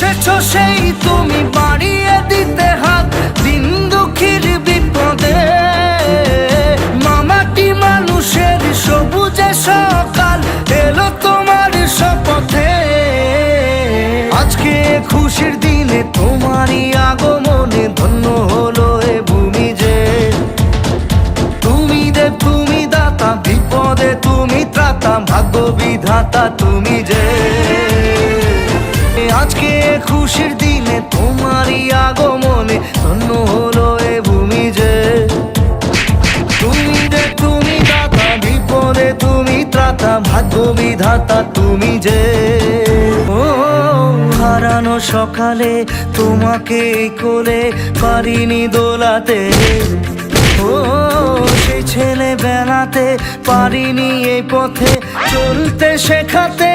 এসেছো সেই তুমি বাড়িয়ে দিতে হাত দিন দুঃখীর বিপদে। মামাটি মানুষের সবুজে সকাল এলো তোমার শপথে। আজকে খুশির দিনে তোমারই আগমনে ধন্য হলো এ ভূমি যে। তুমি দেব তুমি দাতা, বিপদে তুমি ত্রাতা, ভাগ্য বিধাতা তুমি যে। আজকে খুশির দিনে তোমারই আগমনে ধন্য হলো এ ভূমি যে। তুমি দেব তুমি দাতা, বিপদে তুমি ত্রাতা, ভাগ্য বিধাতা তুমি যে। ও হারানো সকালে তোমাকে কোলে পারিনি দোলাতে। ও সেই ছেলে বেলাতে পারিনি এই পথে চলতে শেখাতে।